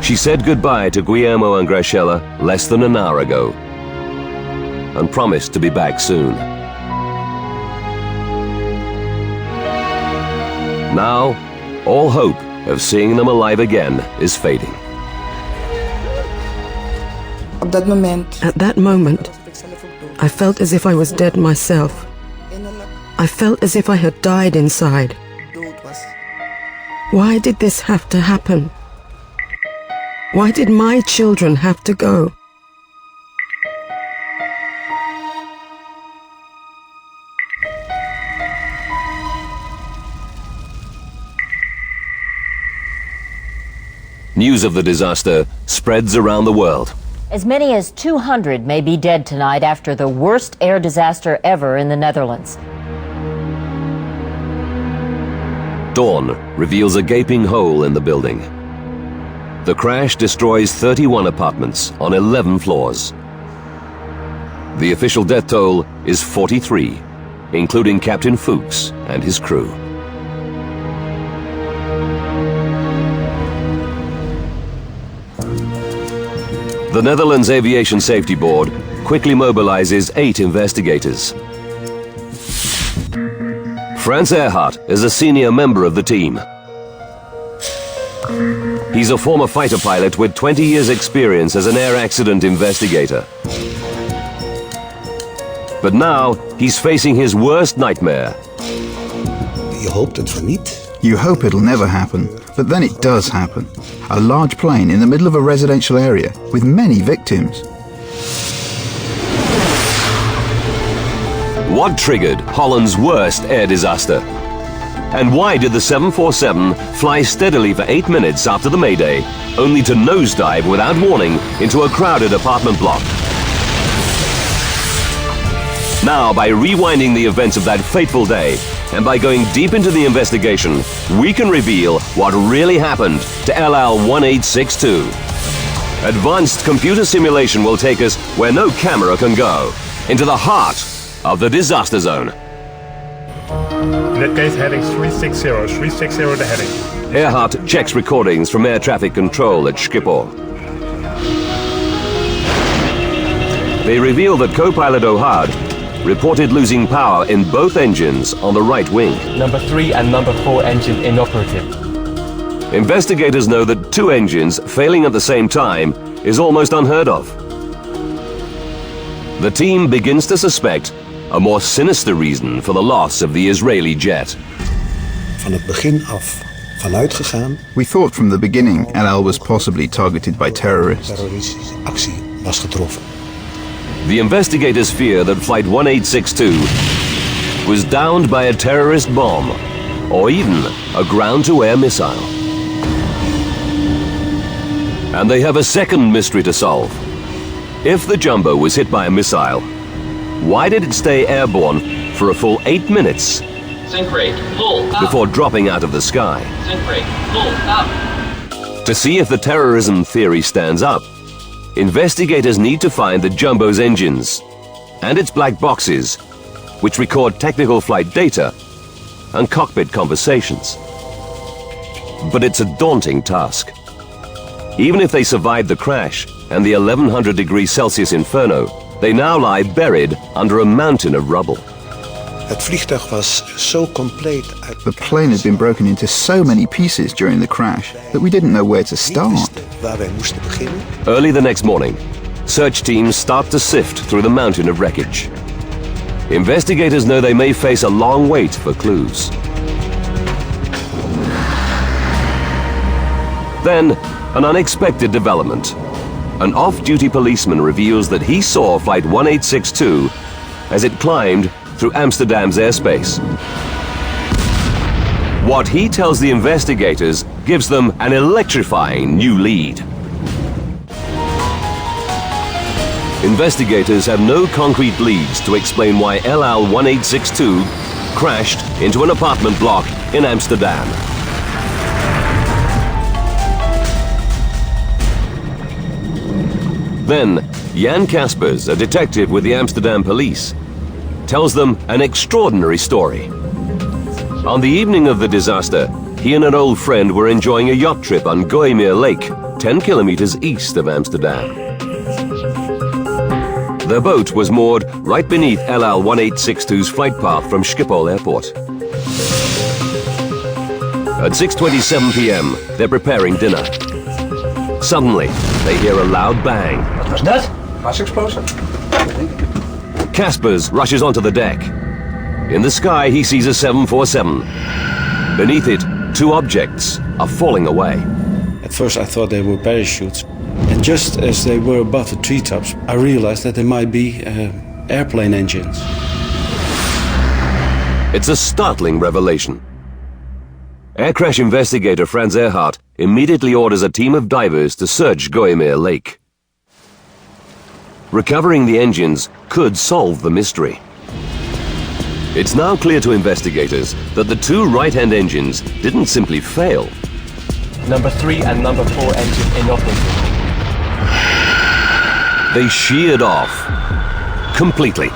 She said goodbye to Guillermo and Graciela less than an hour ago and promised to be back soon. Now, all hope of seeing them alive again is fading. At that moment, I felt as if I was dead myself. I felt as if I had died inside. Why did this have to happen? Why did my children have to go? News of the disaster spreads around the world. As many as 200 may be dead tonight after the worst air disaster ever in the Netherlands. Dawn reveals a gaping hole in the building. The crash destroys 31 apartments on 11 floors. The official death toll is 43, including Captain Fuchs and his crew. The Netherlands Aviation Safety Board quickly mobilizes 8 investigators. Frans Earhart is a senior member of the team. He's a former fighter pilot with 20 years' experience as an air accident investigator. But now, he's facing his worst nightmare. You hope it'll never happen, but then it does happen. A large plane in the middle of a residential area with many victims. What triggered Holland's worst air disaster? And why did the 747 fly steadily for 8 minutes after the Mayday, only to nosedive without warning into a crowded apartment block? Now, by rewinding the events of that fateful day, and by going deep into the investigation, we can reveal what really happened to LL1862. Advanced computer simulation will take us where no camera can go, into the heart of the disaster zone. In that case, heading 360, 360 the heading. Earhart checks recordings from air traffic control at Schiphol. They reveal that co-pilot O'Hard reported losing power in both engines on the right wing. Number 3 and number 4 engine inoperative. Investigators know that 2 engines failing at the same time is almost unheard of. The team begins to suspect a more sinister reason for the loss of the Israeli jet. We thought from the beginning LL was possibly targeted by terrorists. The investigators fear that Flight 1862 was downed by a terrorist bomb or even a ground-to-air missile. And they have a second mystery to solve. If the Jumbo was hit by a missile, why did it stay airborne for a full 8 minutes Sync rate, full, before dropping out of the sky? Sync rate, full, up. To see if the terrorism theory stands up, investigators need to find the Jumbo's engines and its black boxes, which record technical flight data and cockpit conversations. But it's a daunting task. Even if they survived the crash and the 1100 degrees Celsius inferno, they now lie buried under a mountain of rubble. The plane had been broken into so many pieces during the crash that we didn't know where to start. Early the next morning, search teams start to sift through the mountain of wreckage. Investigators know they may face a long wait for clues. Then, an unexpected development. An off-duty policeman reveals that he saw Flight 1862 as it climbed through Amsterdam's airspace. What he tells the investigators gives them an electrifying new lead. Investigators have no concrete leads to explain why LL1862 crashed into an apartment block in Amsterdam. Then, Jan Kaspers, a detective with the Amsterdam police, tells them an extraordinary story. On the evening of the disaster, he and an old friend were enjoying a yacht trip on Gooimeer Lake 10 kilometers east of Amsterdam. Their boat was moored right beneath LL 1862's flight path from Schiphol Airport. At 6:27 p.m., they're preparing dinner. Suddenly, they hear a loud bang. Wat was dat? Gasexplosie. Caspers rushes onto the deck. In the sky, he sees a 747. Beneath it, two objects are falling away. At first I thought they were parachutes. And just as they were above the treetops, I realized that they might be airplane engines. It's a startling revelation. Air crash investigator Franz Erhardt immediately orders a team of divers to search Gooimeer Lake. Recovering the engines could solve the mystery. It's now clear to investigators that the two right-hand engines didn't simply fail. Number 3 and number 4 engine inoperable. They sheared off completely.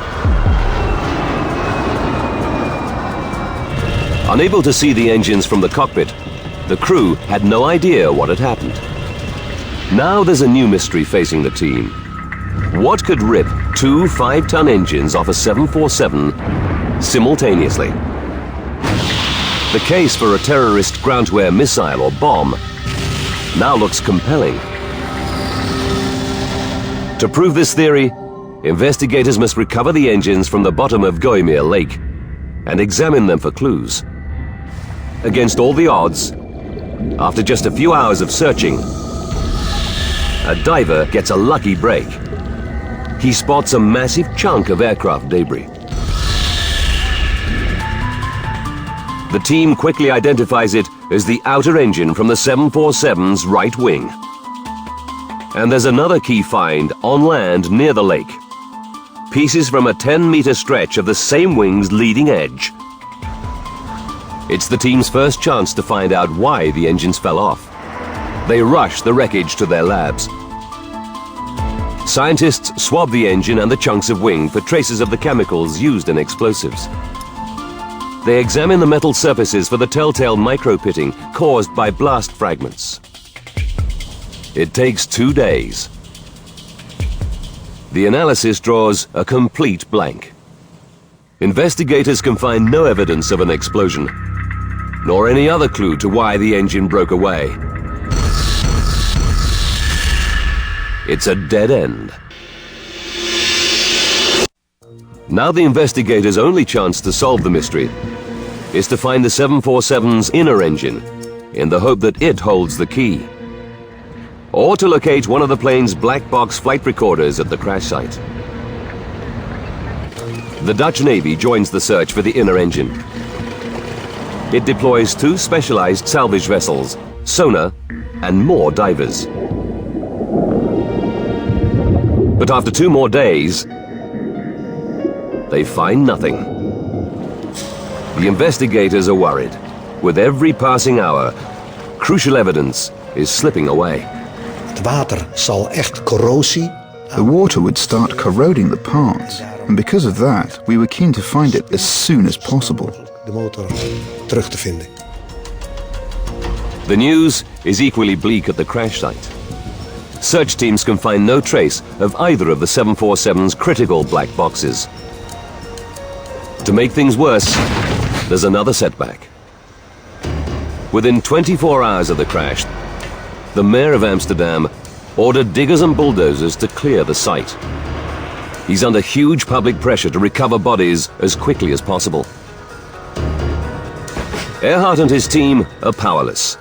Unable to see the engines from the cockpit, the crew had no idea what had happened. Now there's a new mystery facing the team. What could rip two 5-ton engines off a 747 simultaneously? The case for a terrorist ground-to-air missile or bomb now looks compelling. To prove this theory, investigators must recover the engines from the bottom of Gooimeer Lake and examine them for clues. Against all the odds, after just a few hours of searching, a diver gets a lucky break. He spots a massive chunk of aircraft debris. The team quickly identifies it as the outer engine from the 747's right wing. And there's another key find on land near the lake. Pieces from a 10-meter stretch of the same wing's leading edge. It's the team's first chance to find out why the engines fell off. They rush the wreckage to their labs. Scientists swab the engine and the chunks of wing for traces of the chemicals used in explosives. They examine the metal surfaces for the telltale micro-pitting caused by blast fragments. It takes 2 days. The analysis draws a complete blank. Investigators can find no evidence of an explosion, nor any other clue to why the engine broke away. It's a dead end. Now the investigators' only chance to solve the mystery is to find the 747's inner engine in the hope that it holds the key, or to locate one of the plane's black box flight recorders at the crash site. The Dutch Navy joins the search for the inner engine. It deploys 2 specialized salvage vessels, sonar, and more divers. But after 2 more days, they find nothing. The investigators are worried. With every passing hour, crucial evidence is slipping away. Het water zal echt corrosie. The water would start corroding the parts, and because of that, we were keen to find it as soon as possible. De motor terug te vinden. The news is equally bleak at the crash site. Search teams can find no trace of either of the 747's critical black boxes. To make things worse, there's another setback. Within 24 hours of the crash, the mayor of Amsterdam ordered diggers and bulldozers to clear the site. He's under huge public pressure to recover bodies as quickly as possible. Erhardt and his team are powerless.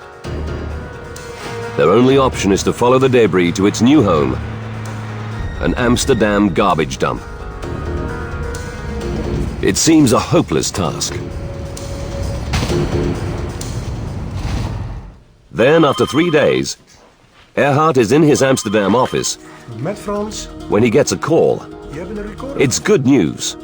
Their only option is to follow the debris to its new home, an Amsterdam garbage dump. It seems a hopeless task. Then, after 3 days, Erhardt is in his Amsterdam office Met Frans. when he gets a call. It's good news.